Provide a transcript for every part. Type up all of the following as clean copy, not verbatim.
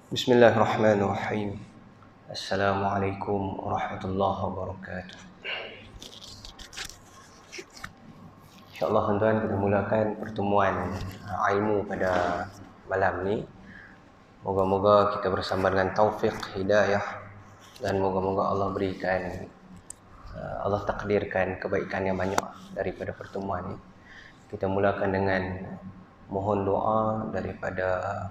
Bismillahirrahmanirrahim. Assalamualaikum warahmatullahi wabarakatuh. InsyaAllah tuan-tuan, kita mulakan pertemuan ilmu pada malam ni. Moga-moga kita bersama dengan taufik, hidayah, dan moga-moga Allah berikan, Allah takdirkan kebaikan yang banyak daripada pertemuan ni. Kita mulakan dengan mohon doa daripada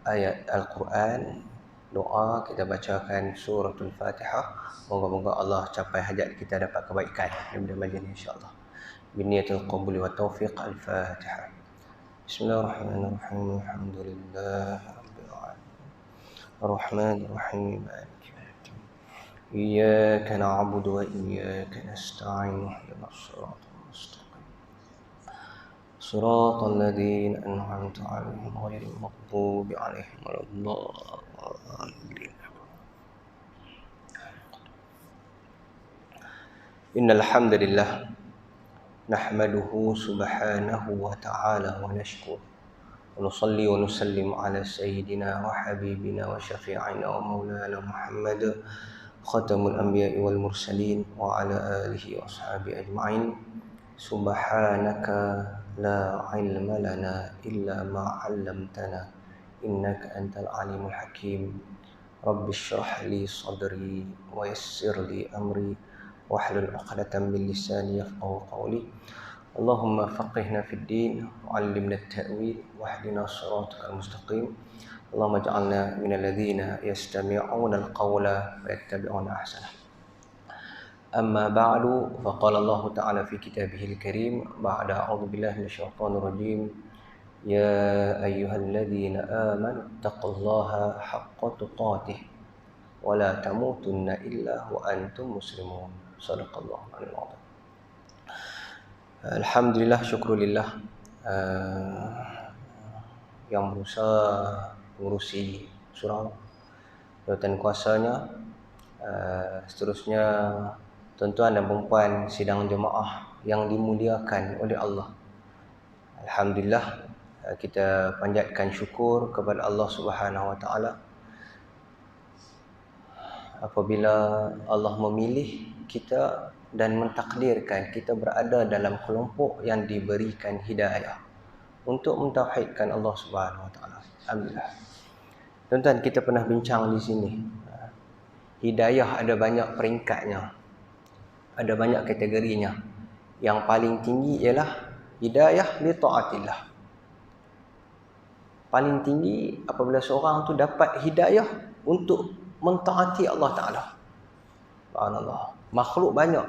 ayat Al-Quran. Doa kita bacakan suratul Fatihah. Moga-moga Allah capai hajat kita, dapat kebaikan daripada majlis ni insya-Allah. Biniyatul qabuli wa taufiq. Al-Fatihah. Bismillahirrahmanirrahim. Alhamdulillahirabbil alamin. Arrahmanir rahim. Maliki yaumiddin. Iyyaka na'budu wa iyyaka nasta'in. Ihdinas siratal mustaqim. صراط الذين أنعمت عليهم غير المغضوب عليهم ولا الضالين. إن الحمد لله نحمده سبحانه وتعالى ونشكره ونصلي ونسلم على سيدنا وحبيبنا وشفيعنا ومولانا محمد خاتم الأنبياء والمرسلين وعلى آله وأصحابه أجمعين. سبحانك لا علم لنا إلا ما علمتنا إنك أنت العليم الحكيم. رب اشرح لي صدري ويسر لي أمري واحلل عقدة من لساني يفقهوا قولي. اللهم فقهنا في الدين وعلمنا التأويل واهدنا صراطك المستقيم. اللهم اجعلنا من الذين يستمعون القول ويتبعون أحسنه. أما بعد، فقال الله تعالى في كتابه الكريم بعد أعوذ بالله من الشيطان الرجيم: يا أيها الذين آمنوا اتقوا الله حق تقاته ولا تموتن إلا وأنتم مسلمون. صدق الله العظيم. Alhamdulillah, syukurillah, yang berusaha mengurusi surau, jawatan kuasanya, seterusnya tuan-tuan dan perempuan sidang jemaah yang dimuliakan oleh Allah. Alhamdulillah, kita panjatkan syukur kepada Allah Subhanahu wa taala apabila Allah memilih kita dan mentakdirkan kita berada dalam kelompok yang diberikan hidayah untuk mentauhidkan Allah Subhanahu wa taala. Alhamdulillah. Tuan-tuan, kita pernah bincang di sini. Hidayah ada banyak peringkatnya. Ada banyak kategorinya. Yang paling tinggi ialah hidayah li taatillah. Paling tinggi apabila seorang tu dapat hidayah untuk mentaati Allah Taala. Subhanallah. Makhluk banyak.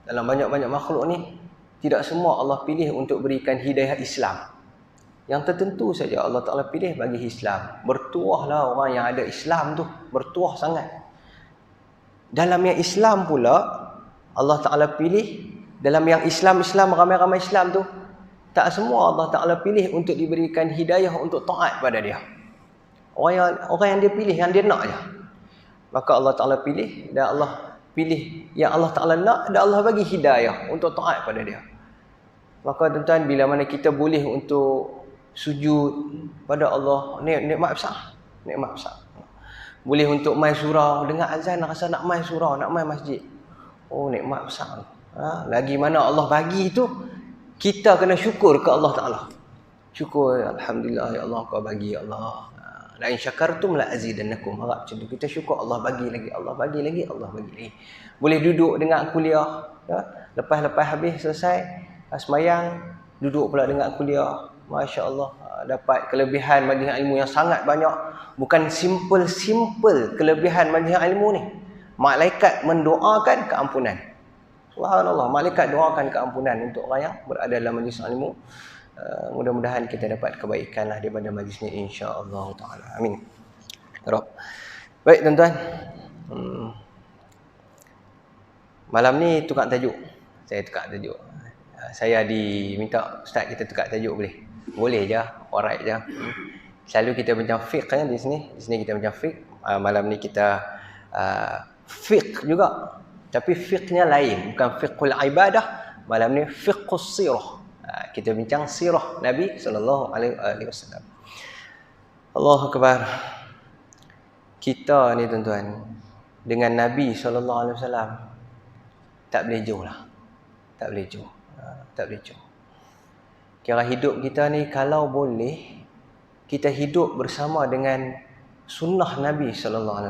Dalam banyak-banyak makhluk ni, tidak semua Allah pilih untuk berikan hidayah Islam. Yang tertentu saja Allah Taala pilih bagi Islam. Bertuahlah orang yang ada Islam tu, bertuah sangat. Dalam yang Islam pula Allah Ta'ala pilih, dalam yang Islam ramai-ramai Islam tu, tak semua Allah Ta'ala pilih untuk diberikan hidayah untuk taat pada dia. Orang yang dia pilih, yang dia nak je. Maka Allah Ta'ala pilih, dan Allah pilih yang Allah Ta'ala nak, dan Allah bagi hidayah untuk taat pada dia. Maka tuan-tuan, bila mana kita boleh untuk sujud pada Allah, nikmat besar. Nikmat besar. Boleh untuk main surau, dengar azan rasa nak main surau, nak main masjid. Oh, nikmat besar. Lagi mana Allah bagi itu, kita kena syukur ke Allah Ta'ala. Syukur, Alhamdulillah ya Allah, kau bagi ya Allah. La in syakartum la azidannakum. Harap macam tu. Kita syukur Allah bagi lagi, Allah bagi lagi, Allah bagi lagi. Boleh duduk dengar kuliah. Lepas habis selesai semayang, duduk pula dengar kuliah. Masya Allah, dapat kelebihan majlis ilmu yang sangat banyak. Bukan simple kelebihan majlis ilmu ni. Malaikat mendoakan keampunan. Subhanallah, malaikat doakan keampunan untuk orang yang berada dalam majlis ilmu. Mudah-mudahan kita dapat kebaikanlah daripada majlis ni insya-Allah taala. Amin. Rob. Baik tuan-tuan. Malam ni tukar tajuk. Saya tukar tajuk. Saya diminta ustaz kita tukar tajuk boleh? Boleh je, alright je. Selalu kita bincang fiqh kan di sini. Di sini kita bincang fiqh. Malam ni kita fiqh juga, tapi fiqhnya lain, bukan fiqhul ibadah. Malam ni fiqhus sirah. Kita bincang sirah Nabi sallallahu alaihi wasallam. Allahu akbar. kita ni tuan-tuan dengan Nabi SAW tak boleh jauh lah. Tak boleh jauh. Tak boleh jauh. Kira hidup kita ni kalau boleh kita hidup bersama dengan sunnah Nabi SAW.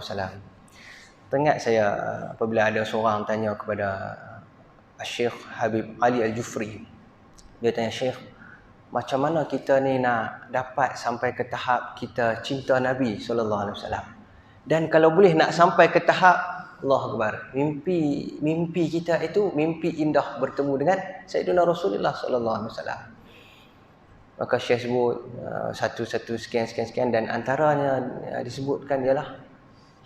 Teringat saya apabila ada seorang tanya kepada Syekh Habib Ali Al-Jufri. Dia tanya, Syekh, macam mana kita ni nak dapat sampai ke tahap kita cinta Nabi SAW? Dan kalau boleh nak sampai ke tahap, Allah Akbar, mimpi kita itu mimpi indah bertemu dengan Sayyidina Rasulullah SAW. Maka Syekh sebut satu sekian dan antaranya disebutkan ialah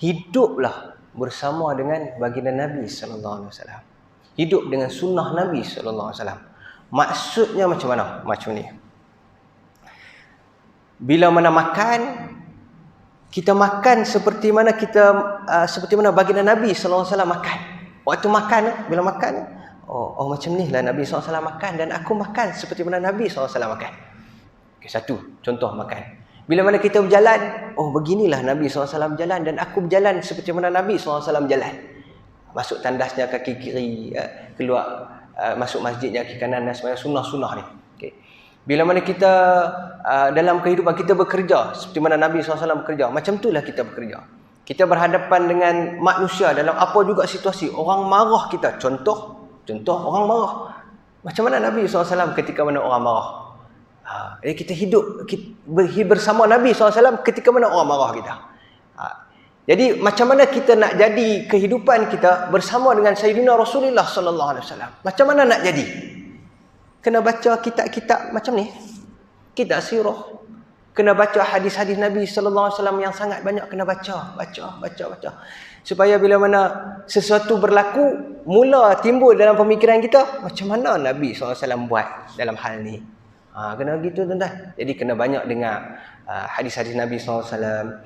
hiduplah bersama dengan baginda Nabi SAW. Hidup dengan sunnah Nabi SAW. Maksudnya macam mana? Macam ni. Bila mana makan, kita makan seperti mana baginda Nabi SAW makan. Waktu makan, bila makan, oh macam ni lah Nabi SAW makan dan aku makan seperti mana Nabi SAW makan. Okay, satu contoh makan. Bila mana kita berjalan, oh beginilah Nabi SAW berjalan dan aku berjalan seperti mana Nabi SAW berjalan. Masuk tandasnya kaki kiri, keluar masuk masjidnya kaki kanan dan sebagainya, sunnah-sunnah ni. Okay. Bila mana kita dalam kehidupan kita bekerja seperti mana Nabi SAW bekerja, macam itulah kita bekerja. Kita berhadapan dengan manusia dalam apa juga situasi. Orang marah kita, contoh orang marah. Macam mana Nabi SAW ketika mana orang marah? Jadi kita hidup bersama Nabi SAW ketika mana orang marah kita. Jadi macam mana kita nak jadi kehidupan kita bersama dengan Sayyidina Rasulullah SAW? Macam mana nak jadi? Kena baca kitab-kitab macam ni. Kitab sirah. Kena baca hadis-hadis Nabi SAW yang sangat banyak. Kena baca. Supaya bila mana sesuatu berlaku, mula timbul dalam pemikiran kita, macam mana Nabi SAW buat dalam hal ni. Kena gitu tuan-tuan. Jadi kena banyak dengar hadis-hadis Nabi SAW,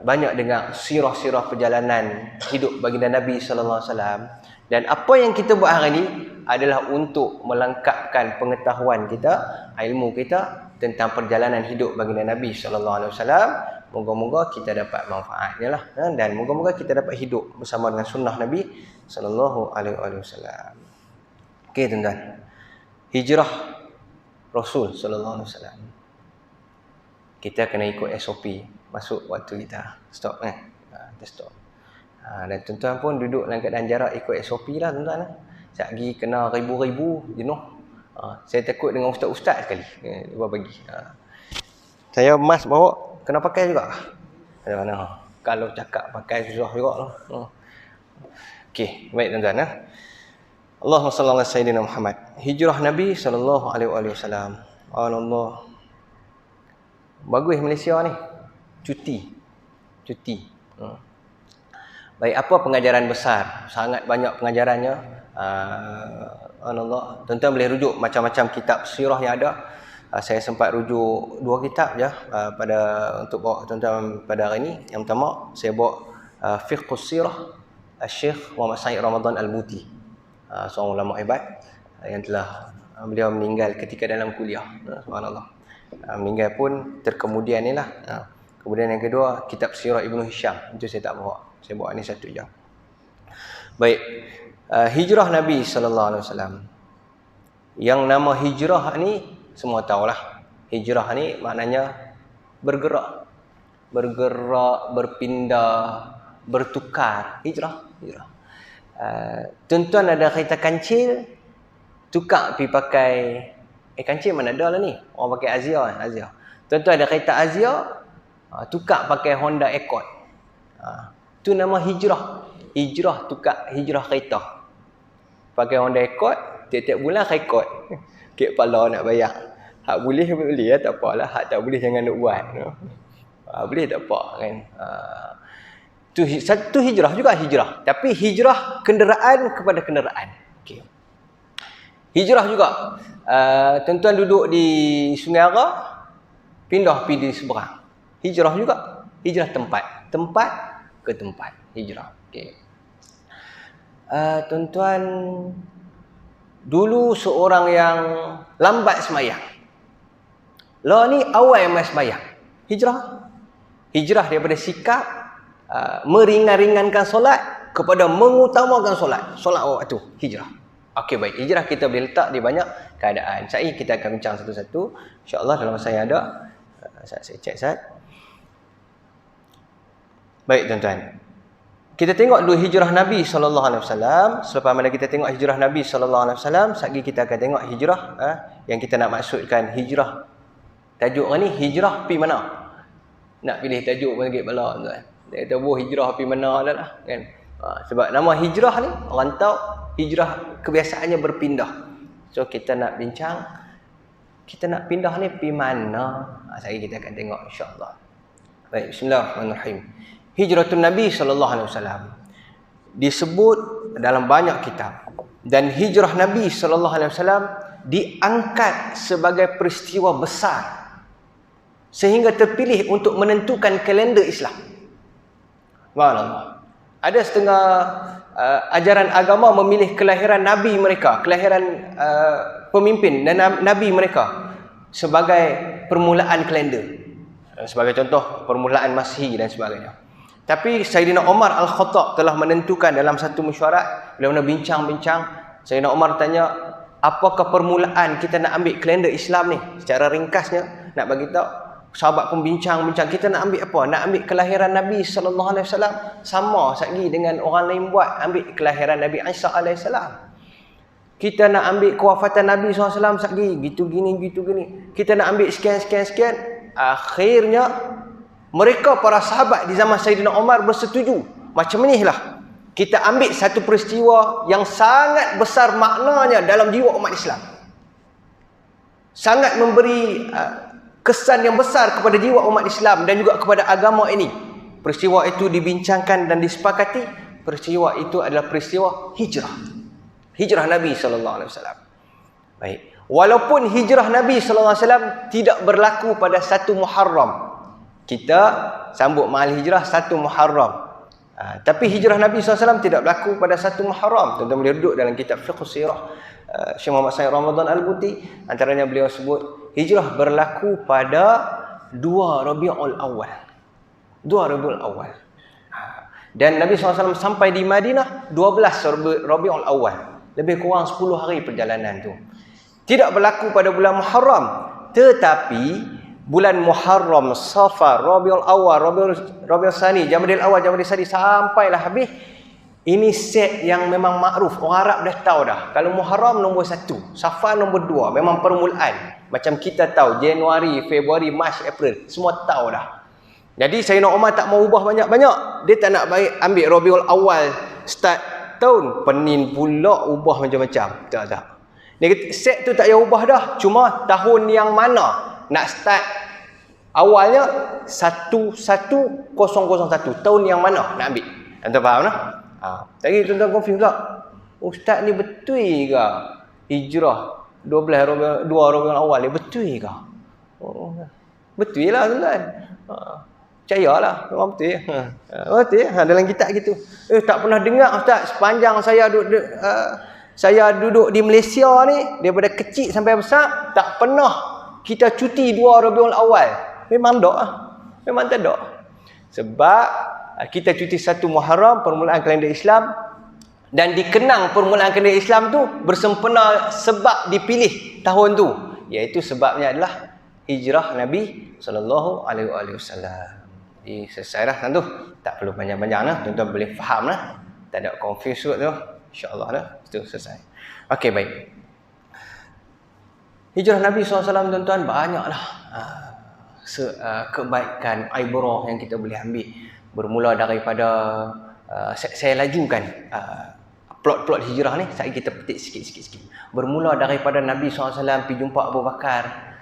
banyak dengar sirah-sirah perjalanan hidup baginda Nabi SAW. Dan apa yang kita buat hari ini adalah untuk melengkapkan pengetahuan kita, ilmu kita tentang perjalanan hidup baginda Nabi SAW. Moga-moga kita dapat manfaatnya lah, dan moga-moga kita dapat hidup bersama dengan sunnah Nabi SAW. Okey tuan-tuan, hijrah Rasul SAW. Kita kena ikut SOP masuk waktu kita. Stop kan? Kita stop. Dan tuan-tuan pun duduk dalam keadaan jarak ikut SOP lah tuan-tuan. Sekejap lagi kena ribu-ribu jenuh. Saya takut dengan ustaz-ustaz sekali. Dia bagi. Saya mask bawa, kena pakai juga. Ada mana? Kalau cakap pakai susah juga lah. Okey, baik tuan-tuan. Allahumma salli ala sayyidina Muhammad. Hijrah Nabi SAW. Allah. Bagus Malaysia ni. Cuti. Baik, apa pengajaran besar? Sangat banyak pengajarannya. Allah. Tuan-tuan boleh rujuk macam-macam kitab sirah yang ada. Saya sempat rujuk 2 kitab je untuk bawa tuan-tuan pada hari ini. Yang pertama, saya bawa Fiqhus Sirah Syekh Muhammad Said Ramadan Al-Buti. Seorang ulama hebat yang telah beliau meninggal ketika dalam kuliah. Subhanallah. Meninggal pun terkemudian ni lah. Kemudian yang kedua, kitab Sirah Ibnu Hisham. Itu saya tak bawa. Saya bawa ni satu je. Baik. Hijrah Nabi SAW. Yang nama hijrah ni semua tahulah. Hijrah ni maknanya bergerak, berpindah, bertukar. Hijrah. Tuan-tuan ada kereta kancil, tukar pergi pakai kancil mana ada lah ni. Orang pakai Azia. Tuan-tuan ada kereta Azia, tukar pakai Honda Accord. Tu nama hijrah. Hijrah tukar, hijrah kereta. Pakai Honda Accord, tiap-tiap bulan rekod. Kek pala nak bayar. Hak boleh ya, tak apalah. Hak tak boleh jangan nak buat. Boleh tak apa kan. Satu hijrah juga hijrah. Tapi hijrah kenderaan kepada kenderaan. Okay. Hijrah juga. Tuan-tuan duduk di Sungai Ara, pindah pergi di seberang. Hijrah juga. Hijrah tempat. Tempat ke tempat. Hijrah. Okay. Tuan-tuan, dulu seorang yang lambat semayang. Lah ni awal yang sembahyang. Hijrah. Hijrah daripada sikap meringan-ringankan solat kepada mengutamakan solat. Solat waktu hijrah. Okey, baik. Hijrah kita boleh letak di banyak keadaan. Saya kita akan bincang satu-satu. InsyaAllah dalam masa yang ada. Saya cek Ustaz. Baik tuan-tuan. Kita tengok dulu hijrah Nabi SAW. Selepas mana kita tengok hijrah Nabi SAW, sekali kita akan tengok hijrah yang kita nak maksudkan hijrah. Tajuk ni hijrah pi mana? Nak pilih tajuk pun sikit bala tuan. Dia kata hijrah pi mana dah lah kan. Sebab nama hijrah ni orang tahu hijrah kebiasaannya berpindah. So kita nak bincang kita nak pindah ni pi mana? Sekali kita akan tengok insya-Allah. Baik, bismillahirrahmanirrahim. Hijratun Nabi SAW disebut dalam banyak kitab, dan hijrah Nabi SAW diangkat sebagai peristiwa besar sehingga terpilih untuk menentukan kalender Islam. Subhanallah. Ada setengah ajaran agama memilih kelahiran Nabi mereka, kelahiran pemimpin dan Nabi mereka sebagai permulaan kalender. Sebagai contoh permulaan Masihi dan sebagainya. Tapi Sayyidina Umar Al-Khattab telah menentukan dalam satu mesyuarat, beliau nak bincang-bincang. Sayyidina Umar tanya, apakah permulaan kita nak ambil kalender Islam ni? Secara ringkasnya nak bagi tahu, sahabat pun bincang-bincang, kita nak ambil apa? Nak ambil kelahiran Nabi sallallahu alaihi wasallam sama sekali dengan orang lain buat ambil kelahiran Nabi Isa alaihi salam. Kita nak ambil kewafatan Nabi SAW sekali, gitu gini. Kita nak ambil sekian. Akhirnya mereka para sahabat di zaman Sayyidina Umar bersetuju. Macam inilah. Kita ambil satu peristiwa yang sangat besar maknanya dalam jiwa umat Islam. Sangat memberi kesan yang besar kepada jiwa umat Islam dan juga kepada agama ini. Peristiwa itu dibincangkan dan disepakati. Peristiwa itu adalah peristiwa hijrah. Hijrah Nabi SAW. Baik. Walaupun hijrah Nabi SAW tidak berlaku pada 1 Muharram. Kita sambut mahal hijrah 1 Muharram. Tapi hijrah Nabi SAW tidak berlaku pada 1 Muharram. Tuan-tuan boleh duduk dalam kitab Fiqh Sirah Syekh Muhammad Sayyid Ramadan Al-Buti. Antaranya beliau sebut hijrah berlaku pada 2 Rabiul Awal. 2 Rabiul Awal. Dan Nabi SAW sampai di Madinah 12 Rabiul Awal. Lebih kurang 10 hari perjalanan tu. Tidak berlaku pada bulan Muharram. Tetapi bulan Muharram, Safar, Rabiul Awal, Rabiul Tsani, Jamadil Awal, Jamadil Tsani sampailah habis. Ini set yang memang makruf. Orang Arab dah tahu dah. Kalau Muharram nombor 1, Safar nombor 2, memang permulaan. Macam kita tahu Januari, Februari, Mac, April, semua tahu dah. Jadi Sayyidina Umar tak mau ubah banyak-banyak. Dia tak nak ambil Rabiul Awal start tahun, penin pula ubah macam-macam. Tak. Dia kata set tu tak payah ubah dah. Cuma tahun yang mana nak start awalnya 1101 tahun yang mana nak ambil. Tuan-tuan faham tak? Tadi tuan-tuan confuse tak? Ustaz ni betul ke hijrah 2 Rabiul Awal ni betul ke? Betul lah tuan-tuan. Percayalah memang betul. Betul dalam kitab gitu. Tak pernah dengar Ustaz sepanjang saya duduk di Malaysia ni daripada kecil sampai besar tak pernah kita cuti 2 Rabiul Awal. Memang tak. Memang tak ada. Sebab kita cuti 1 Muharram, permulaan kalender Islam, dan dikenang permulaan kalender Islam tu bersempena sebab dipilih tahun tu, iaitu sebabnya adalah hijrah Nabi sallallahu alaihi wasallam. Jadi selesai dah tu. Tak perlu panjang-panjang dah. Tuan-tuan boleh faham dah. Tak ada confuse tu. Insya-Allah dah. Itu selesai. Okey, baik. Hijrah Nabi SAW tuan-tuan banyaklah kebaikan, ibrah yang kita boleh ambil. Bermula daripada saya lajukan plot-plot hijrah ni, saya kita petik sikit-sikit. Bermula daripada Nabi SAW pergi jumpa Abu Bakar.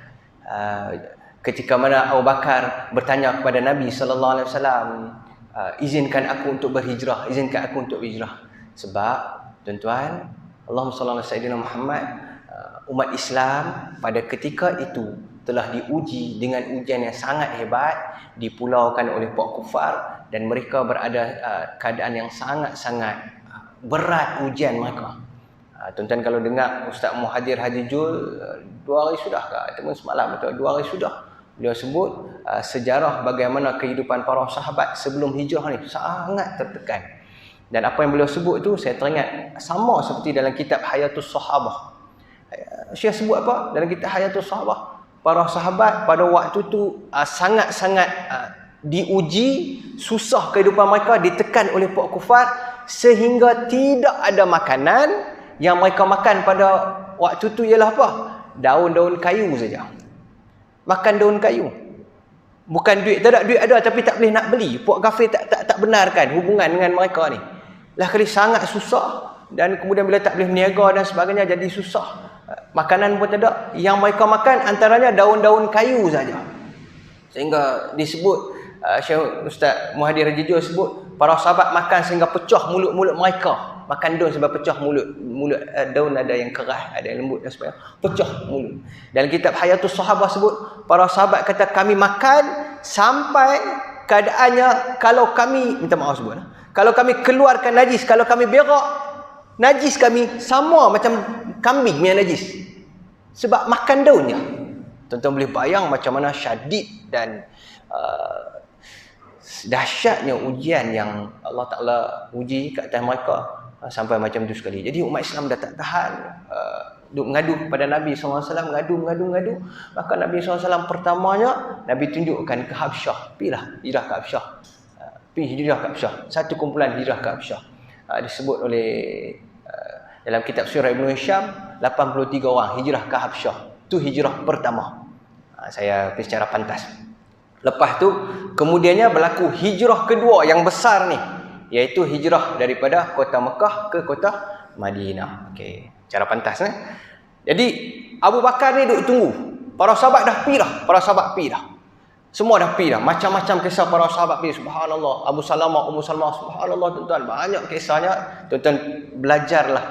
Ketika mana Abu Bakar bertanya kepada Nabi SAW, izinkan aku untuk berhijrah, izinkan aku untuk berhijrah. Sebab tuan-tuan, Allahumma salli ala sayyidina Muhammad, umat Islam pada ketika itu telah diuji dengan ujian yang sangat hebat, dipulaukan oleh puak kufar, dan mereka berada keadaan yang sangat-sangat berat ujian mereka. Tuan-tuan kalau dengar Ustaz Muhadir Haji Jul 2 hari sudah ke? Ataupun semalam atau 2 hari sudah Beliau sebut sejarah bagaimana kehidupan para sahabat sebelum hijrah ni sangat tertekan. Dan apa yang beliau sebut tu saya teringat sama seperti dalam kitab Hayatus Sahabah. Syekh sebut apa? Dalam kitab Hayatus Sahabah, para sahabat pada waktu tu sangat-sangat diuji, susah kehidupan mereka, ditekan oleh puak kufar sehingga tidak ada makanan. Yang mereka makan pada waktu tu ialah apa? Daun-daun kayu saja. Makan daun kayu. Bukan duit, tak ada duit ada tapi tak boleh nak beli. Puak kafir tak benarkan hubungan dengan mereka ni. Lah kali sangat susah, dan kemudian bila tak boleh berniaga dan sebagainya jadi susah. Makanan pun tak ada. Yang mereka makan antaranya daun-daun kayu saja. Sehingga disebut Syekh Ustaz Muhadir Rajijul sebut para sahabat makan sehingga pecah mulut-mulut mereka. Makan daun sebab pecah mulut. Daun ada yang keras, ada yang lembut dan sebagainya. Pecah mulut. Dalam kitab Hayatus Sahabah sebut, para sahabat kata kami makan sampai keadaannya kalau kami, minta maaf sebut, kalau kami keluarkan najis, kalau kami berak, najis kami sama macam kambing yang najis. Sebab makan daunnya. Tuan-tuan boleh bayang macam mana syadid dan dahsyatnya ujian yang Allah Ta'ala uji kat atas mereka sampai macam tu sekali. Jadi umat Islam dah tak tahan, duk mengadu kepada Nabi SAW, mengadu. Maka Nabi SAW pertamanya, Nabi tunjukkan ke Habsyah. Pilah hijrah ke Habsyah. Hijrah ke Habsyah. Satu kumpulan hijrah ke Habsyah. Disebut oleh dalam kitab Surah Ibn Hisham, 83 orang hijrah ke Habsyah. Itu hijrah pertama. Saya pergi secara pantas. Lepas tu kemudiannya berlaku hijrah kedua yang besar ni, iaitu hijrah daripada kota Mekah ke kota Madinah. Okey, cara pantas ni. Jadi Abu Bakar ni duk tunggu. Para sahabat dah pi dah, semua dah pi dah. Macam-macam kisah para sahabat pi. Subhanallah. Abu Salamah, Ummu Salamah, subhanallah tuan-tuan, banyak kisahnya. Tuan-tuan belajarlah,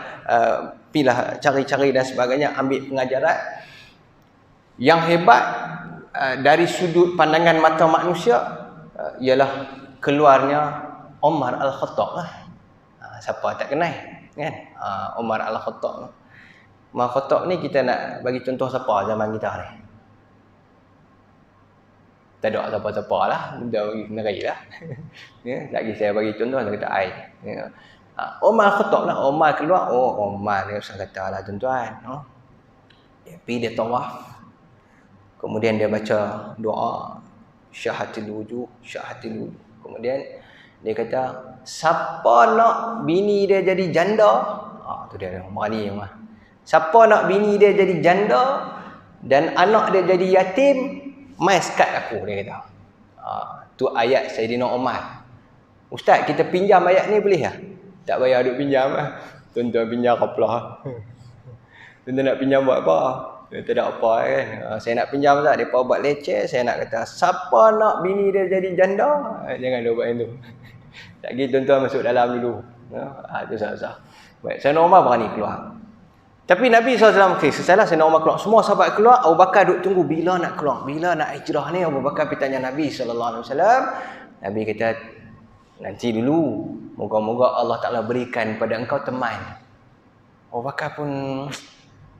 pilah cari-cari dan sebagainya, ambil pengajaran. Yang hebat dari sudut pandangan mata manusia ialah keluarnya Umar Al-Khattab lah. Siapa tak kenal kan? Umar Al-Khattab. Umar Al-Khattab ni kita nak bagi contoh siapa zaman kita ni? Tak ada siapa-siapa lah, dah bagi negeri lah. Ya, lagi saya bagi contoh, saya kata ai. Ya. Umar Al-Khattab lah, Umar keluar, Umar ni usah kata lah tuan-tuan. Dia pergi, dia tawaf. Kemudian dia baca doa syahatil wujuh. Kemudian dia kata, siapa nak bini dia jadi janda? Tu dia berani mah. Siapa nak bini dia jadi janda dan anak dia jadi yatim, mai sekat aku, dia kata. Tu ayat Sayyidina Umar. Ustaz, kita pinjam ayat ni boleh tak? Tak payah duk pinjam lah. Tuan-tuan pinjam kaplah. Tuan-tuan nak pinjam buat apa? Tak ada apa kan. Saya nak pinjam tak, mereka buat leceh. Saya nak kata, siapa nak bini dia jadi janda? Jangan dia buat yang tu. Lagi tuan-tuan masuk dalam dulu. Itu sah-sah. Baik, Sayyidina Umar berani keluar. Tapi Nabi SAW, setelah Sayyidina Umar keluar, semua sahabat keluar, Abu Bakar duk tunggu bila nak keluar. Bila nak hijrah ni, Abu Bakar pergi tanya Nabi SAW. Nabi kata, nanti dulu. Moga-moga Allah Ta'ala berikan pada engkau teman. Abu Bakar pun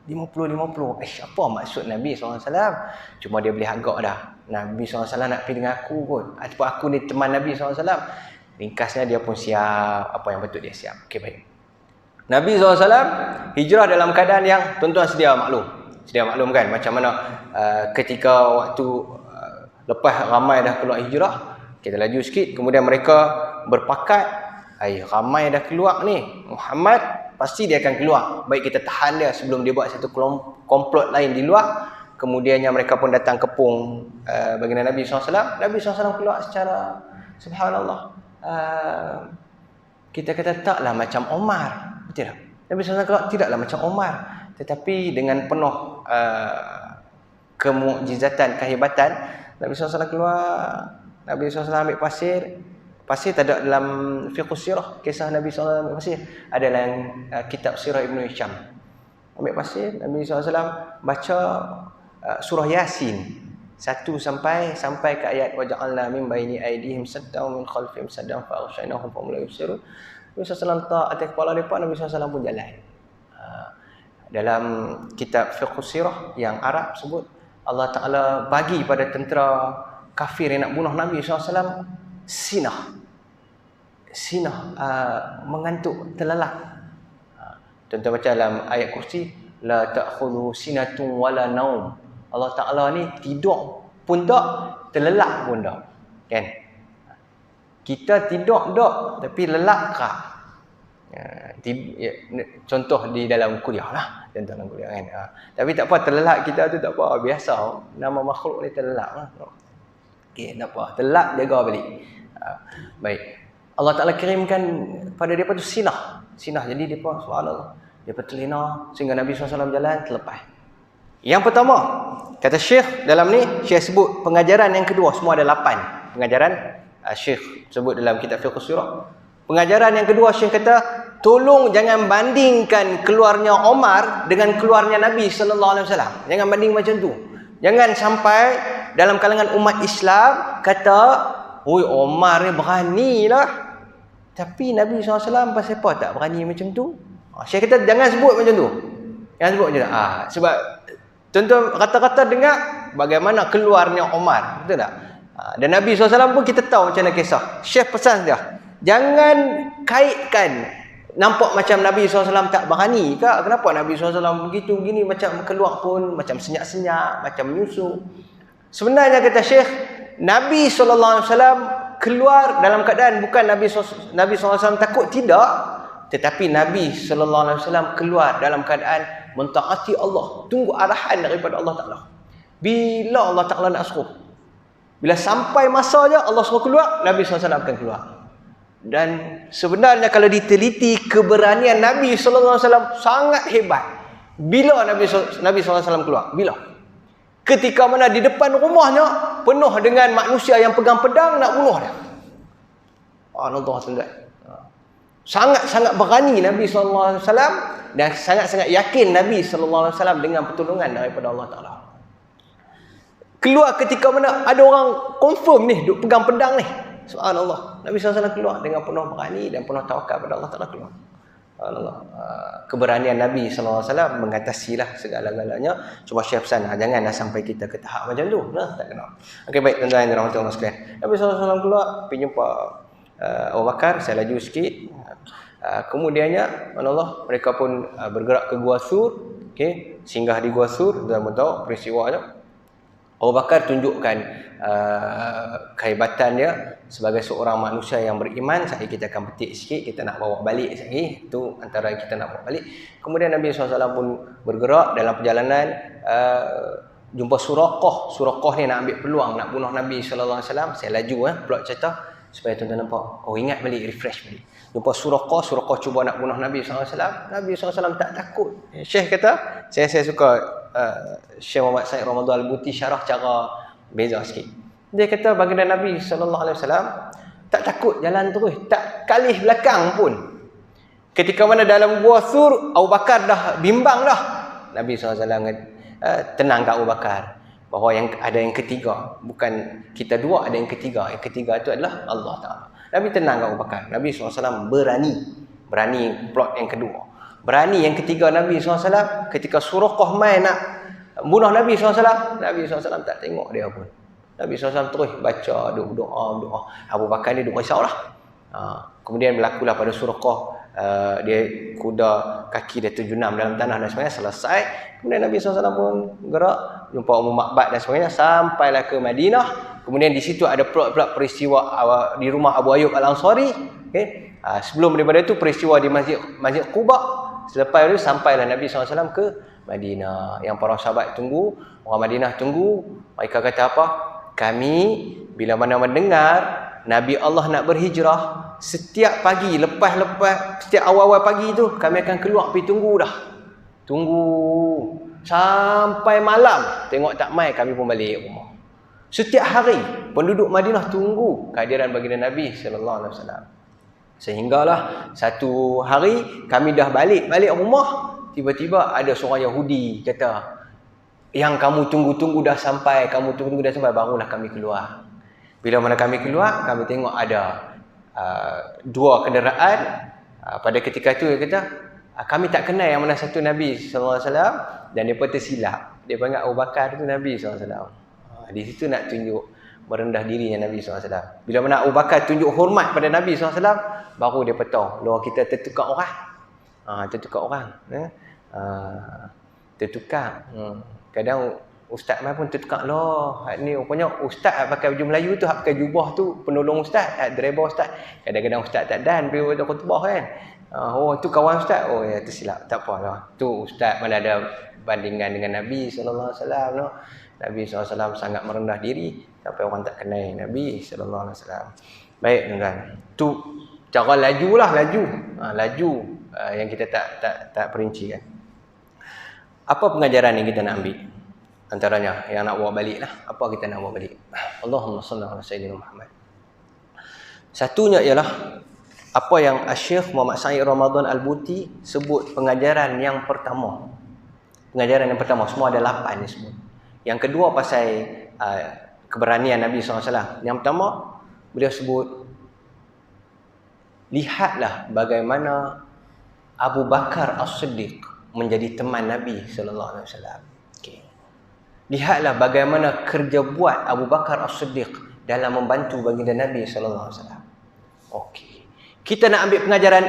50-50. Apa maksud Nabi SAW? Cuma dia boleh agak dah. Nabi SAW nak pergi dengan aku kot. Ataupun aku ni teman Nabi SAW. Ringkasnya dia pun siap. Apa yang betul dia siap. Okey, baik. Nabi SAW hijrah dalam keadaan yang tuan-tuan sedia maklum. Sedia maklum kan macam mana ketika waktu lepas ramai dah keluar hijrah. Kita laju sikit. Kemudian mereka berpakat. Ramai dah keluar ni. Muhammad pasti dia akan keluar. Baik kita tahan dia sebelum dia buat satu komplot lain di luar. Kemudiannya mereka pun datang kepung baginda Nabi SAW. Nabi SAW keluar secara subhanallah. Kita kata taklah macam Umar. Betul tak? Nabi SAW keluar tidaklah macam Umar. Tetapi dengan penuh kemukjizatan, kehebatan. Nabi SAW keluar. Nabi SAW ambil pasir. Pasir tak ada dalam fiqh sirah, kisah Nabi SAW ambil pasir. Ada dalam kitab Sirah Ibn Hisham. Ambil pasir, Nabi SAW baca surah Yasin 1 sampai ke ayat waja'alna min baini aydihim saddan wa min khalfihim saddan fa aghshaynahum fa hum la yubsirun. Nabi SAW letak atas kepala mereka, Nabi SAW pun jalan. Dalam kitab fiqh sirah yang Arab sebut Allah Ta'ala bagi pada tentera kafir yang nak bunuh Nabi SAW sinah, mengantuk, terlelap. Contoh macam dalam ayat kursi, la ta'khudhu sinatun wala naum. Allah Ta'ala ni tidur pun tak, terlelap pun tak. Kan? Kita tidur tak, tapi lelap tak. Contoh di dalam kuliah lah. Contoh dalam kuliah kan. Tapi tak apa, terlelap kita tu tak apa, biasa. Nama makhluk ni terlelap lah. Okay, tak apa. Terlelap, jaga balik. Baik. Allah Ta'ala kirimkan pada mereka tu sinah. Jadi mereka, subhanallah, mereka terlena sehingga Nabi SAW jalan terlepas. Yang pertama, kata Syekh dalam ni, Syekh sebut pengajaran yang kedua, semua ada 8 pengajaran. Syekh sebut dalam kitab Fiqh Sirah. Pengajaran yang kedua, Syekh kata, tolong jangan bandingkan keluarnya Omar dengan keluarnya Nabi SAW. Jangan banding macam tu. Jangan sampai dalam kalangan umat Islam kata, oi, Omar ni berani lah, tapi Nabi SAW pasal apa tak berani macam tu? Syekh kata jangan sebut macam tu. Jangan sebut macam tu. Sebab contoh kata-kata dengar bagaimana keluarnya Omar, betul tak? Dan Nabi SAW pun kita tahu macam mana kisah. Syekh pesan dia, jangan kaitkan nampak macam Nabi SAW tak berani ke? Kenapa Nabi SAW begitu begini, macam keluar pun macam senyap-senyap, macam menyusup. Sebenarnya kata Syekh, Nabi SAW keluar dalam keadaan bukan Nabi SAW takut, tidak. Tetapi Nabi SAW keluar dalam keadaan mentaati Allah, tunggu arahan daripada Allah Ta'ala. Bila Allah Ta'ala nak suruh, bila sampai masanya Allah suruh keluar, Nabi SAW akan keluar. Dan sebenarnya kalau diteliti, keberanian Nabi SAW sangat hebat. Bila Nabi SAW keluar? Bila? Ketika mana di depan rumahnya penuh dengan manusia yang pegang pedang nak bunuh dia. Allah tuan-tuan. Sangat-sangat berani Nabi SAW dan sangat-sangat yakin Nabi SAW dengan pertolongan daripada Allah Ta'ala. Keluar ketika mana ada orang confirm ni duk pegang pedang ni. Subhanallah. Nabi SAW keluar dengan penuh berani dan penuh tawakal pada Allah Ta'ala keluar. Subhanallah. Keberanian Nabi SAW mengatasilah segala-galanya. Cuma Syekh pesan, janganlah sampai kita ke tahap macam tu. Tak kena. Okey, baik tuan-tuan dan rahmatullah sekalian. Nabi SAW keluar, pergi jumpa Abu Bakar. Saya laju sikit. Kemudiannya, Allah, mereka pun bergerak ke Gua Sur. Okay. Singgah di Gua Sur. Tuan tahu peristiwanya. Abu Bakar tunjukkan kehebatannya sebagai seorang manusia yang beriman. Sekali kita akan petik sikit, kita nak bawa balik sekali. Itu antara kita nak bawa balik. Kemudian Nabi SAW pun bergerak dalam perjalanan, jumpa Suraqah. Suraqah ni nak ambil peluang nak bunuh Nabi SAW. Saya laju plot cerita supaya tuan-tuan nampak. Oh, ingat balik, refresh balik. Jumpa Suraqah cuba nak bunuh Nabi SAW. Nabi SAW tak takut. Syekh kata, saya suka Syekh Muhammad Said Ramadan Al-Buti syarah cara beza sikit. Dia kata baginda Nabi SAW tak takut, jalan terus, tak kalih belakang pun. Ketika mana dalam Gua Sur, Abu Bakar dah bimbang dah. Nabi SAW tenang kat Abu Bakar bahawa ada yang ketiga, bukan kita dua, ada yang ketiga. Yang ketiga itu adalah Allah Ta'ala. Nabi tenang kat Abu Bakar. Nabi SAW berani plot yang kedua. Berani yang ketiga Nabi SAW ketika Suraqah main nak bunuh Nabi SAW. Nabi SAW tak tengok dia pun. Nabi SAW terus baca, doa. Abu Bakar ni duk risaulah. Kemudian berlakulah pada Suraqah, dia kuda kaki dia terjunam dalam tanah dan sebagainya. Selesai. Kemudian Nabi SAW pun gerak, jumpa Ummu Makbat dan sebagainya, sampailah ke Madinah. Kemudian di situ ada plot peristiwa di rumah Abu Ayyub Al-Ansari. Okay. Sebelum daripada itu peristiwa di Masjid Quba. Selepas itu sampailah Nabi SAW ke Madinah. Yang para sahabat tunggu, orang Madinah tunggu. Mereka kata apa? Kami bila mana mendengar Nabi Allah nak berhijrah, setiap pagi setiap awal-awal pagi tu kami akan keluar pergi tunggu dah. Tunggu sampai malam. Tengok tak mai, kami pun balik rumah. Setiap hari penduduk Madinah tunggu kehadiran baginda Nabi sallallahu alaihi wasallam. Sehinggalah satu hari kami dah balik rumah, tiba-tiba ada seorang Yahudi kata, yang kamu tunggu-tunggu dah sampai, barulah kami keluar. Bila mana kami keluar, kami tengok ada dua kenderaan. Pada ketika itu dia kata, kami tak kenal yang mana satu Nabi sallallahu alaihi wasallam, dan mereka tersilap. Dia panggil Abu Bakar tu Nabi SAW. Di situ nak tunjuk merendah dirinya Nabi SAW. Bila mana Abu Bakar tunjuk hormat pada Nabi SAW, baru dia petang. Luar kita tertukar orang. Tertukar orang. Tertukar. Kadang ustaz mai pun tertukar lah. Ni rupanya ustaz pakai baju Melayu tu, pakai jubah tu penolong ustaz, driver ustaz. Kadang-kadang ustaz tak dan pergi buat khutbah kan. Oh tu kawan ustaz. Oh ya tersilap. Tak apalah. Tu ustaz mana ada bandingan dengan Nabi sallallahu alaihi wasallam no. Nabi SAW sangat merendah diri sampai orang tak kenal Nabi sallallahu alaihi wasallam. Baik tuan-tuan. Tu cara lajulah laju. Laju yang kita tak perincikan. Apa pengajaran yang kita nak ambil? Antaranya yang nak bawa balik lah. Apa kita nak bawa balik? Allahumma salli ala sayyidina Muhammad. Satunya ialah apa yang Syekh Muhammad Said Ramadan Al-Buti sebut pengajaran yang pertama. Pengajaran yang pertama, semua ada 8 ni semua. Yang kedua pasal keberanian Nabi SAW. Yang pertama, beliau sebut, lihatlah bagaimana Abu Bakar As-Siddiq menjadi teman Nabi SAW. Okay. Lihatlah bagaimana kerja buat Abu Bakar As-Siddiq dalam membantu baginda Nabi SAW. Okey. Kita nak ambil pengajaran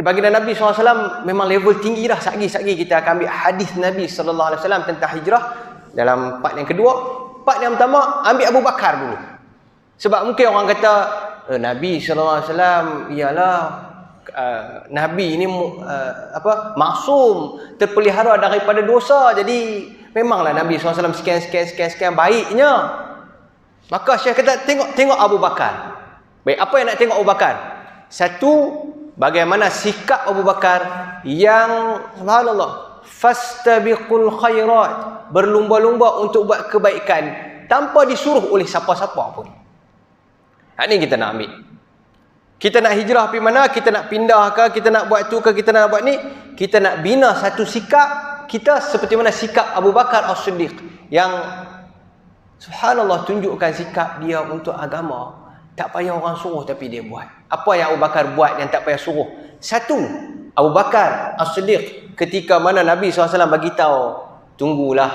baginda Nabi SAW memang level tinggi dah. Sagi-sagi kita akan ambil hadis Nabi SAW tentang hijrah dalam part yang kedua. Part yang pertama, ambil Abu Bakar dulu. Sebab mungkin orang kata, Nabi SAW ialah Nabi ini maksum, terpelihara daripada dosa. Jadi memanglah Nabi SAW sekian baiknya. Maka Syekh kata tengok Abu Bakar. Baik, apa yang nak tengok Abu Bakar? Satu, bagaimana sikap Abu Bakar yang subhanallah, fastabiqul khairat, berlumba-lumba untuk buat kebaikan tanpa disuruh oleh siapa-siapa pun. Ini kita nak ambil. Kita nak hijrah pergi mana, kita nak pindah ke, kita nak buat tu ke, kita nak buat ni, kita nak bina satu sikap kita seperti mana sikap Abu Bakar As-Siddiq yang subhanallah tunjukkan sikap dia untuk agama. Tak payah orang suruh tapi dia buat. Apa yang Abu Bakar buat yang tak payah suruh? Satu, Abu Bakar As-Siddiq ketika mana Nabi SAW bagi tahu, tunggulah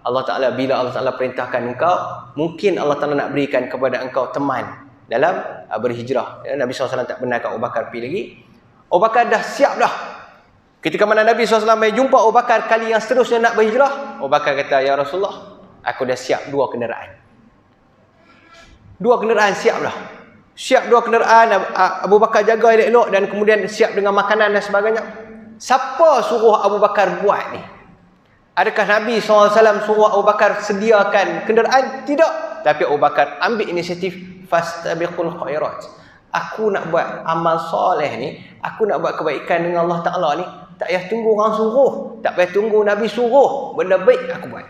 Allah Ta'ala, bila Allah Ta'ala perintahkan engkau, mungkin Allah Ta'ala nak berikan kepada engkau teman dalam berhijrah. Nabi SAW tak benarkan Abu Bakar pergi lagi. Abu Bakar dah siap dah. Ketika mana Nabi SAW mai jumpa Abu Bakar kali yang seterusnya nak berhijrah, Abu Bakar kata, ya Rasulullah, aku dah siap 2 kenderaan. 2 kenderaan siap dah. Siap 2 kenderaan, Abu Bakar jaga elok-elok dan kemudian siap dengan makanan dan sebagainya. Siapa suruh Abu Bakar buat ni? Adakah Nabi SAW suruh Abu Bakar sediakan kenderaan? Tidak. Tapi Abu Bakar ambil inisiatif, fastabiqul khairat. Aku nak buat amal soleh ni, aku nak buat kebaikan dengan Allah Ta'ala ni, tak payah tunggu orang suruh, tak payah tunggu Nabi suruh. Benda baik aku buat.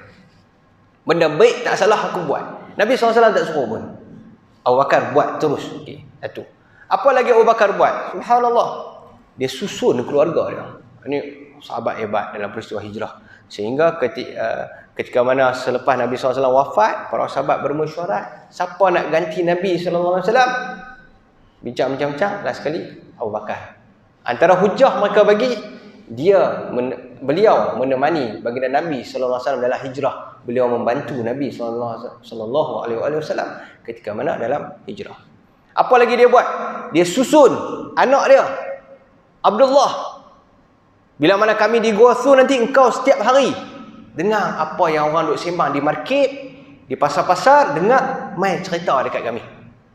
Benda baik tak salah aku buat. Nabi SAW tak suruh pun. Abu Bakar buat terus. Okay. Satu. Apa lagi Abu Bakar buat? Subhanallah. Dia susun keluarga dia. Ini sahabat hebat dalam peristiwa hijrah. Sehingga ketika mana selepas Nabi SAW wafat, para sahabat bermesyuarat, siapa nak ganti Nabi SAW? Bincang-bincang, last sekali Abu Bakar. Antara hujah mereka bagi, beliau menemani baginda Nabi SAW dalam hijrah. Beliau membantu Nabi SAW ketika mana dalam hijrah. Apa lagi dia buat? Dia susun anak dia, Abdullah. Bila mana kami di Gua Thur nanti, engkau setiap hari dengar apa yang orang duk sembang di market, di pasar-pasar, dengar, mai cerita dekat kami.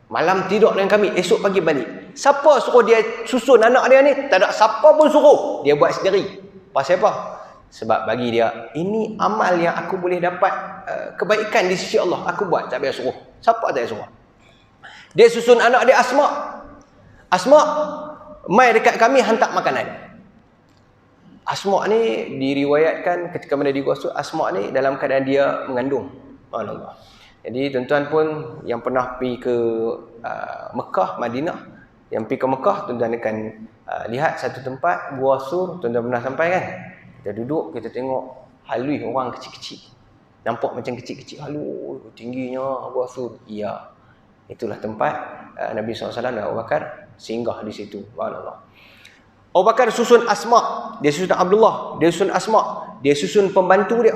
Malam tidur dengan kami, esok pagi balik. Siapa suruh dia susun anak dia ni? Tak ada siapa pun suruh. Dia buat sendiri. Pasal apa? Sebab bagi dia, ini amal yang aku boleh dapat kebaikan di sisi Allah. Aku buat, tak payah suruh. Siapa tak payah suruh? Dia susun anak dia Asma. Asma mai dekat kami hantar makanan. Asma ni diriwayatkan ketika mana di Gua Thur, Asma ni dalam keadaan dia mengandung. Subhanallah. Jadi tuan-tuan pun yang pernah pergi ke Mekah, Madinah, yang pergi ke Mekah, tuan-tuan akan lihat satu tempat Gua Thur. Tuan-tuan pernah sampai kan? Kita duduk, kita tengok halui orang kecil-kecil. Nampak macam kecil-kecil, halui, tingginya Gua Thur. Ya, itulah tempat Nabi SAW dan Abu Bakar singgah di situ. Subhanallah. Abu Bakar susun Asma, dia susun Abdullah, dia susun Asma, dia susun pembantu dia.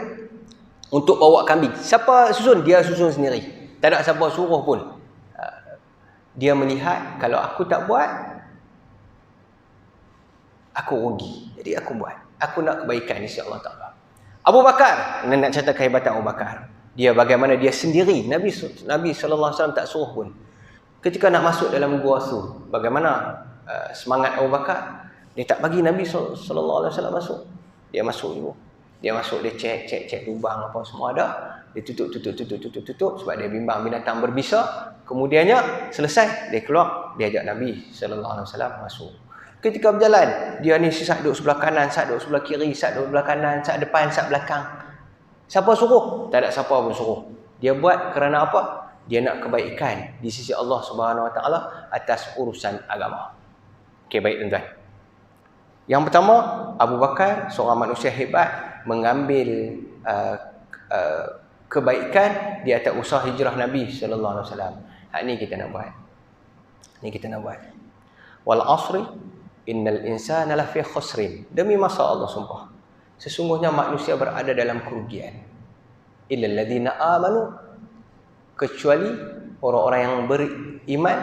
untuk bawa kambing. Siapa susun? Dia susun sendiri. Tak ada siapa suruh pun. Dia melihat kalau aku tak buat, aku rugi. Jadi aku buat. Aku nak kebaikan insya-Allah Taala. Abu Bakar, nak cerita kehebatan Abu Bakar. Dia bagaimana dia sendiri, Nabi sallallahu alaihi wasallam tak suruh pun. Ketika nak masuk dalam gua tu, bagaimana semangat Abu Bakar? Dia tak bagi Nabi sallallahu alaihi wasallam masuk. Dia masuk dulu. Dia masuk, dia cek lubang apa semua ada. Dia tutup sebab dia bimbang binatang berbisa. Kemudiannya selesai, dia keluar, dia ajak Nabi sallallahu alaihi wasallam masuk. Ketika berjalan, dia ni sat duduk sebelah kanan, sat duduk sebelah kiri, sat duduk sebelah kanan, sat depan, sat belakang. Siapa suruh? Tak ada siapa pun suruh. Dia buat kerana apa? Dia nak kebaikan di sisi Allah Subhanahu Wa Taala atas urusan agama. Okey, baik tuan-tuan. Yang pertama, Abu Bakar seorang manusia hebat, mengambil kebaikan di atas usaha hijrah Nabi sallallahu alaihi wasallam. Hak ni kita nak buat. Ni kita nak buat. Wal asri innal insana lafi khusrin. Demi masa Allah sumpah. Sesungguhnya manusia berada dalam kerugian. Illal ladzina amanu, kecuali orang-orang yang beriman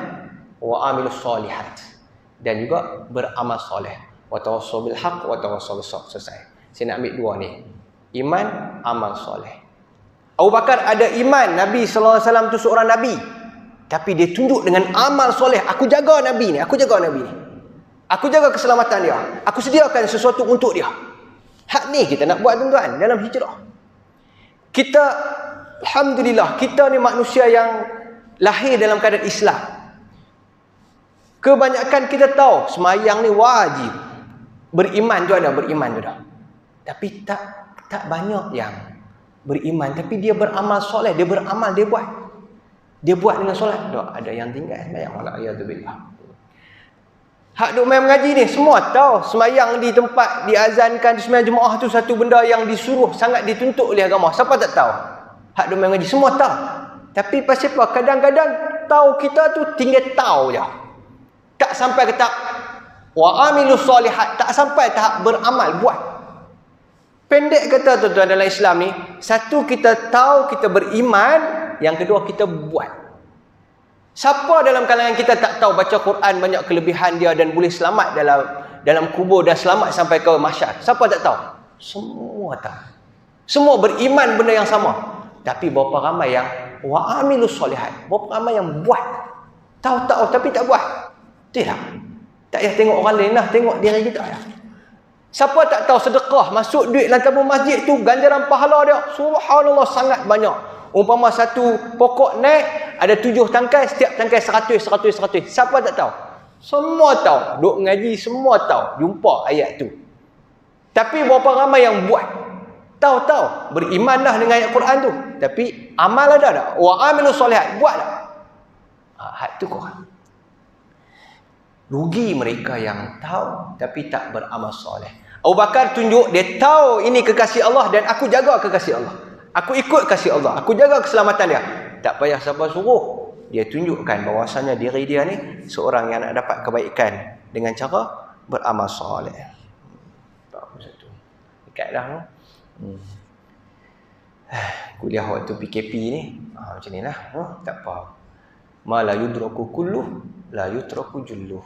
wa amilus solihat dan juga beramal soleh. Wa tawassaw bil haqq wa tawassaw bis sabr. Selesai. Saya nak ambil dua ni. Iman, amal soleh. Abu Bakar ada iman, Nabi sallallahu alaihi wasallam tu seorang nabi. Tapi dia tunjuk dengan amal soleh, aku jaga Nabi ni, aku jaga Nabi ni. Aku jaga keselamatan dia. Aku sediakan sesuatu untuk dia. Hak ni kita nak buat tuan-tuan dalam hijrah. Kita alhamdulillah, kita ni manusia yang lahir dalam keadaan Islam. Kebanyakan kita tahu semayang ni wajib. Beriman tu ada, beriman tu ada. Tapi tak banyak yang beriman, tapi dia beramal soleh, dia beramal, dia buat. Dia buat dengan solat. Tak ada yang tinggal sembahyang, wala a'udzubillah. Hak duk main mengaji ni semua tahu sembahyang di tempat diazankan di sembahyang jemaah tu satu benda yang disuruh, sangat dituntut oleh agama. Siapa tak tahu? Hak duk main mengaji semua tahu. Tapi pasal apa? Kadang-kadang tahu kita tu tinggal tahu je. Tak sampai ke tahap wa amilus solihat, tak sampai tahap beramal, buat. Pendek kata tuan-tuan dalam Islam ni, satu kita tahu, kita beriman, yang kedua kita buat. Siapa dalam kalangan kita tak tahu baca Quran banyak kelebihan dia dan boleh selamat dalam kubur dan selamat sampai ke mahsyar? Siapa tak tahu? Semua tahu. Semua beriman benda yang sama. Tapi berapa ramai yang wa amilus solihat? Berapa ramai yang buat? Tahu-tahu tapi tak buat? Tidak. Tak payah tengok orang lain lah, tengok diri kita lah. Siapa tak tahu sedekah, masuk duit dalam tabung masjid tu, ganjaran pahala dia, subhanallah, sangat banyak. Umpama satu pokok naik, ada 7 tangkai, setiap tangkai 100. Siapa tak tahu? Semua tahu. Duk ngaji, semua tahu. Jumpa ayat tu. Tapi berapa ramai yang buat? Tahu-tahu. Berimanlah dengan ayat Quran tu. Tapi amal ada tak? Wa amilus solihat. Buat tak? Hak tu korang. Rugi mereka yang tahu tapi tak beramal soleh. Abu Bakar tunjuk dia tahu ini kekasih Allah dan aku jaga kekasih Allah. Aku ikut kasih Allah. Aku jaga keselamatan dia. Tak payah siapa suruh. Dia tunjukkan bahawasanya diri dia ni seorang yang nak dapat kebaikan dengan cara beramal soleh. Tak apa satu. Dekat dah tu. Kuliah waktu PKP ni macam ni lah. Tak apa. Ma la yudraku kulluh, la yutraku julluh.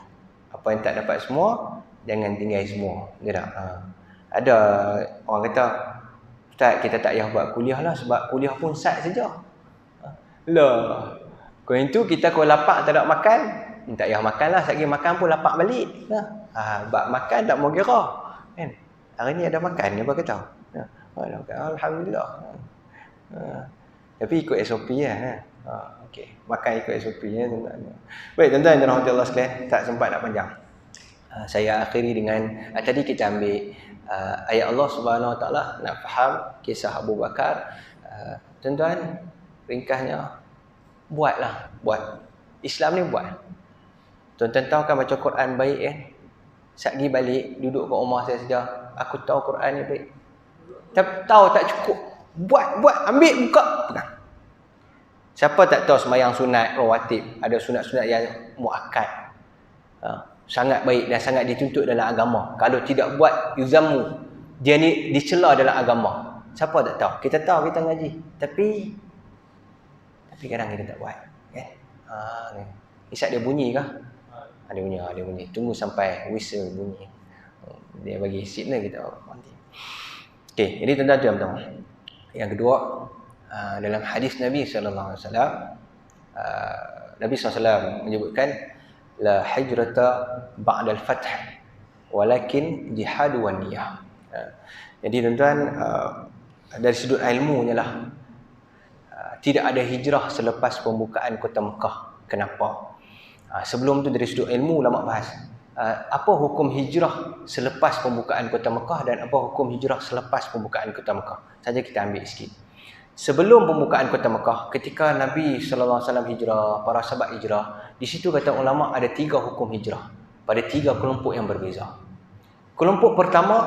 Apa yang tak dapat semua, jangan tinggal semua. Dia tak? Ada orang kata, Ustaz, kita tak payah buat kuliah lah sebab kuliah pun sat saja. Lah, kau itu kita kalau lapar tak ada makan, tak payah makan lah. Sekali makan pun lapar balik. Bab makan tak mau kira. Kan? Hari ni ada makan, apa kata? Alhamdulillah. Tapi ikut SOP lah. Okey, makan ikut SOP ya, tuan-tuan. Baik, tuan-tuan dan rahmat Allah sekalian, tak sempat nak panjang. Saya akhiri dengan tadi kita ambil ayat Allah Subhanahu Wa Taala, nak faham kisah Abu Bakar. Tuan-tuan, ringkasnya buatlah, buat. Islam ni buat. Tuan-tuan tahu kan baca Quran baik kan? Satgi balik duduk kat rumah saya saja, aku tahu Quran ni baik. Tapi tahu tak cukup. Buat, ambil, buka, pegang. Siapa tak tahu sembahyang sunat rawatib, ada sunat-sunat yang muakkad. Sangat baik dan sangat dituntut dalam agama. Kalau tidak buat, yuzamu. Dia ni dicela dalam agama. Siapa tak tahu? Kita tahu kita ngaji. Tapi kadang kita tak buat. Kan? Ni. Isyak dia bunyi kah? Dia bunyi. Tunggu sampai whistle bunyi. Dia bagi signal kita nanti. Okey, jadi tuan-tuan tu yang pertama. Yang kedua, dalam hadis Nabi sallallahu alaihi wasallam, Nabi SAW menyebutkan la hijrata ba'da al-fath walakin jihad wa niyah. Jadi tuan-tuan, dari sudut ilmunya lah, tidak ada hijrah selepas pembukaan kota Mekah. Kenapa? Sebelum tu dari sudut ilmu ulama bahas apa hukum hijrah selepas pembukaan kota Mekah dan apa hukum hijrah selepas pembukaan kota Mekah. Saja kita ambil sikit. Sebelum pembukaan kota Mekah, ketika Nabi sallallahu alaihi wasallam hijrah, para sahabat hijrah, di situ kata ulama ada 3 hukum hijrah pada 3 kelompok yang berbeza. Kelompok pertama,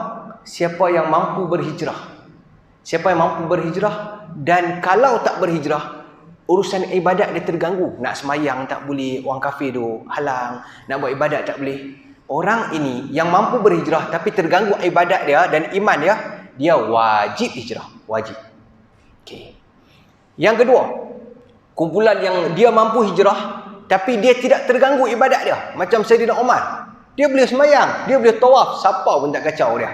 siapa yang mampu berhijrah. Siapa yang mampu berhijrah dan kalau tak berhijrah, urusan ibadat dia terganggu. Nak semayang tak boleh, orang kafir tu halang, nak buat ibadat tak boleh. Orang ini yang mampu berhijrah tapi terganggu ibadat dia dan iman dia wajib hijrah, wajib. Okay. Yang kedua, kumpulan yang dia mampu hijrah tapi dia tidak terganggu ibadat dia. Macam Sayyidina Umar. Dia boleh semayang, dia boleh tawaf, siapa pun tak kacau dia.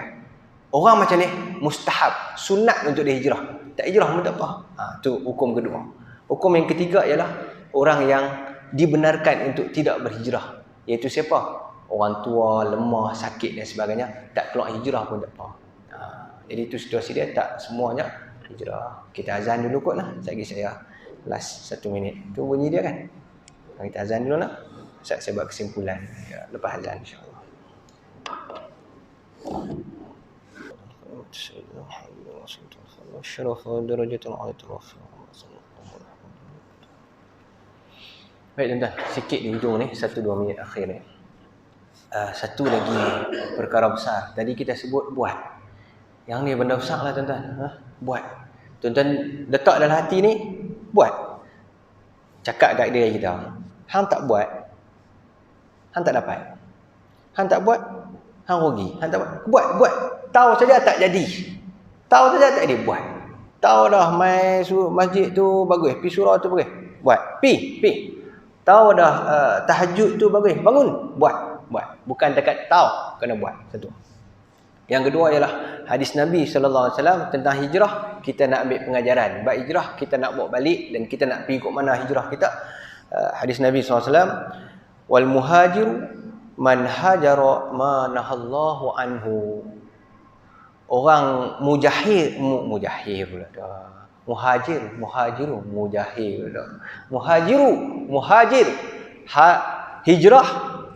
Orang macam ni mustahab, sunat untuk dia hijrah. Tak hijrah pun tak apa. Tu hukum kedua. Hukum yang ketiga ialah orang yang dibenarkan untuk tidak berhijrah. Iaitu siapa? Orang tua, lemah, sakit dan sebagainya. Tak keluar hijrah pun tak apa. Jadi itu situasi dia, tak semuanya hijrah. Kita azan dulu kot lah. Sekejap saya last 1 minit. Tu bunyi dia kan. Kita azan dulu lah. Saya buat kesimpulan lepas azan insyaAllah. Baik tuan-tuan, sikit di hujung ni, 1-2 minit akhir ni. Satu lagi perkara besar. Tadi kita sebut buat. Yang ni benda besar lah tuan-tuan. Buat. Tuan-tuan letak dalam hati ni, buat. Cakap kat diri kita. Hang tak buat, hang tak dapat. Hang tak buat, hang rugi. Hang tak buat. Buat. Tahu saja tak jadi. Tahu saja tak jadi, buat. Tahu dah mai masjid tu bagus, pi surau tu bagus. Buat. Pi. Tahu dah tahajud tu bagus, bangun, buat. Bukan dekat tahu, kena buat. Satu. Yang kedua ialah hadis Nabi sallallahu alaihi wasallam tentang hijrah. Kita nak ambil pengajaran bab hijrah, kita nak bawa balik dan kita nak pergi ke mana hijrah kita. Hadis Nabi sallallahu alaihi wasallam, wal muhajiru man hajara ma nahallahu anhu. Orang mujahir pula dah. Muhajir. Hijrah.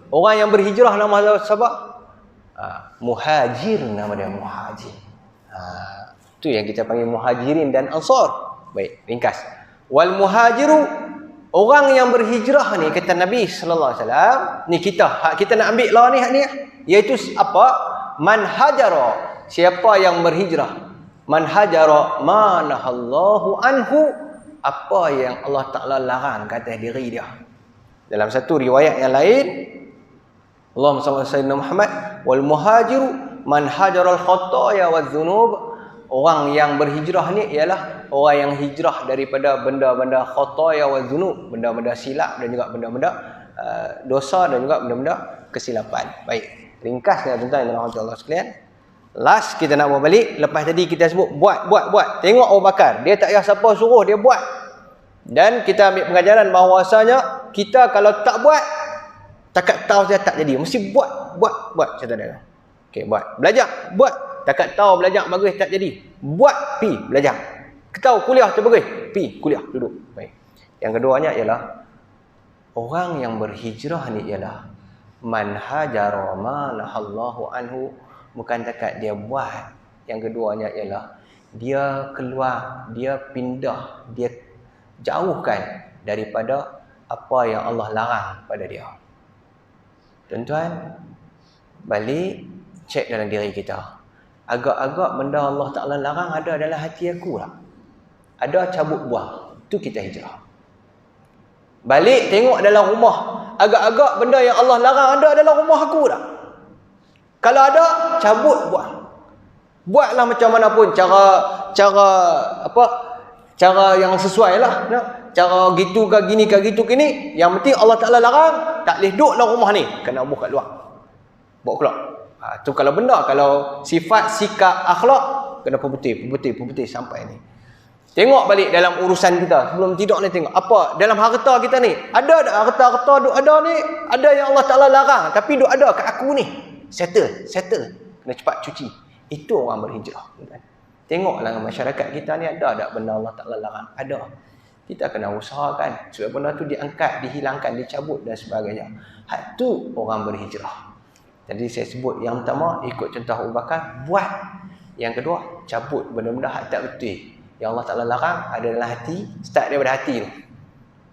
Orang yang berhijrah nama siapa? Muhajir nama dia, muhajir. Itu yang kita panggil muhajirin dan ansar. Baik, ringkas. Wal muhajiru, orang yang berhijrah ni kata Nabi sallallahu alaihi wasallam, ni kita nak ambil lah ni iaitu apa? Man hajara, siapa yang berhijrah. Man hajara ma nahallahu anhu, apa yang Allah Taala larang ke atas diri dia. Dalam satu riwayat yang lain, Allahumma salli ala sayyidina Muhammad, wal muhajiru man hajaral khataya wadh-dhunub. Orang yang berhijrah ni ialah orang yang hijrah daripada benda-benda khataya wadh-dhunub, benda-benda silap dan juga benda-benda dosa dan juga benda-benda kesilapan. Baik, ringkasnya tuan-tuan yang dirahmati Allah sekalian. Last kita nak bawa balik. Lepas tadi kita sebut buat. Tengok Abu Bakar, dia tak payah siapa suruh, dia buat. Dan kita ambil pengajaran bahawasanya kita kalau tak buat, takat tahu saja tak jadi. Mesti buat. Saya tak ada. Okey, buat. Belajar, buat. Takat tahu belajar bagus tak jadi. Buat, pi belajar. Tahu kuliah tu bagus, pi kuliah, duduk. Baik. Yang keduanya ialah orang yang berhijrah ni ialah man hajara ma nahallahu anhu. Bukan takat dia buat. Yang keduanya ialah dia keluar, dia pindah, dia jauhkan daripada apa yang Allah larang pada dia. Tuan-tuan, balik cek dalam diri kita. Agak-agak benda Allah Ta'ala larang ada dalam hati aku lah. Ada cabut buang. Itu kita hijrah. Balik tengok dalam rumah. Agak-agak benda yang Allah larang ada dalam rumah aku tak? Kalau ada, cabut buang. Buatlah macam mana pun cara yang sesuai lah. No? Cara gitu ke gitu ke gini. Yang penting Allah Ta'ala larang, tak boleh duduk dalam rumah ni. Kena buh kat luar. Bawa keluar. Tu kalau benda, kalau sifat, sikap, akhlak, kena putih sampai ni. Tengok balik dalam urusan kita. Sebelum tidur ni tengok. Apa? Dalam harta kita ni. Ada tak harta duk ada ni? Ada yang Allah Ta'ala larang. Tapi duk ada kat aku ni. Settle. Kena cepat cuci. Itu orang berhijrah. Tengoklah masyarakat kita ni ada tak benda Allah Ta'ala larang? Ada. Kita kena usahakan. Supaya benda tu diangkat, dihilangkan, dicabut dan sebagainya. Hak tu orang berhijrah. Jadi saya sebut yang pertama, ikut contoh Abu Bakar, buat. Yang kedua, cabut benda-benda hak tak betul. Yang Allah Ta'ala larang ada dalam hati, start daripada hati tu.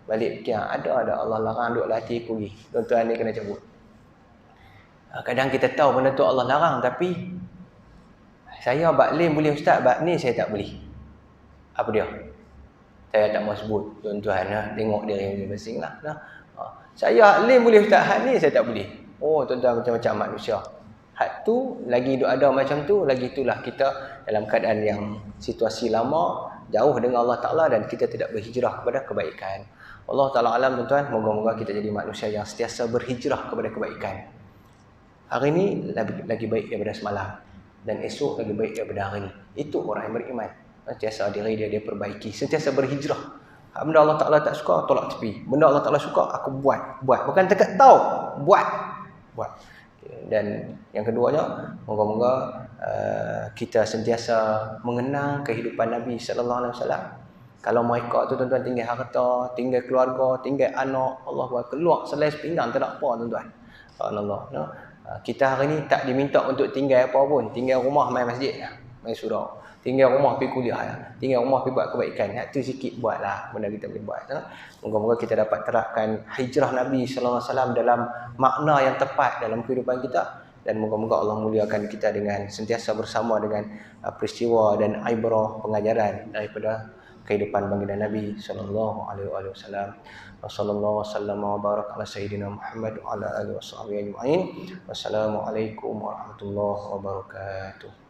Balik fikir, ada Allah larang duduk dalam hati aku pergi. Tuan-tuan ni kena cabut. Kadang kita tahu benda tu Allah larang, tapi saya baklin boleh ustaz, bab ni saya tak boleh. Apa dia? Saya tak mau sebut. Tuan-tuan tengok diri masing-masing lah. Saya baklin boleh ustaz, hak ni saya tak boleh. Oh, tuan-tuan macam-macam manusia. Hak tu, lagi duk ada macam tu, lagi itulah kita dalam keadaan yang situasi lama, jauh dengan Allah Ta'ala dan kita tidak berhijrah kepada kebaikan. Allah Ta'ala alam tuan-tuan, moga-moga kita jadi manusia yang sentiasa berhijrah kepada kebaikan. Hari ini lagi baik daripada semalam. Dan esok lagi baik daripada hari ini. Itu orang yang beriman. Sentiasa diri dia perbaiki, sentiasa berhijrah. Benda Allah Ta'ala tak suka, tolak tepi. Benda Allah Ta'ala suka, aku buat. Bukan dekat tahu, buat. Dan yang keduanya, moga-moga kita sentiasa mengenang kehidupan Nabi sallallahu alaihi wasallam. Kalau mereka tu tuan-tuan tinggal harta, tinggal keluarga, tinggal anak, Allah buat keluar selai sepinggang tak ada apa tuan-tuan. Subhanallah. No? Kita hari ni tak diminta untuk tinggal apa pun, tinggal rumah main masjid, main surau. Tinggal rumah pergi kuliah, tinggal rumah pergi buat kebaikan. Itu sikit buatlah benda kita boleh buat. Moga-moga kita dapat terapkan hijrah Nabi sallallahu alaihi wasallam dalam makna yang tepat dalam kehidupan kita, dan moga-moga Allah muliakan kita dengan sentiasa bersama dengan peristiwa dan ibrah pengajaran daripada kehidupan baginda Nabi sallallahu alaihi wasallam. Wassallallahu wasallama wa baraka ala sayyidina Muhammad wa ala alihi washabihi ajma'in. Wassalamualaikum warahmatullahi wabarakatuh.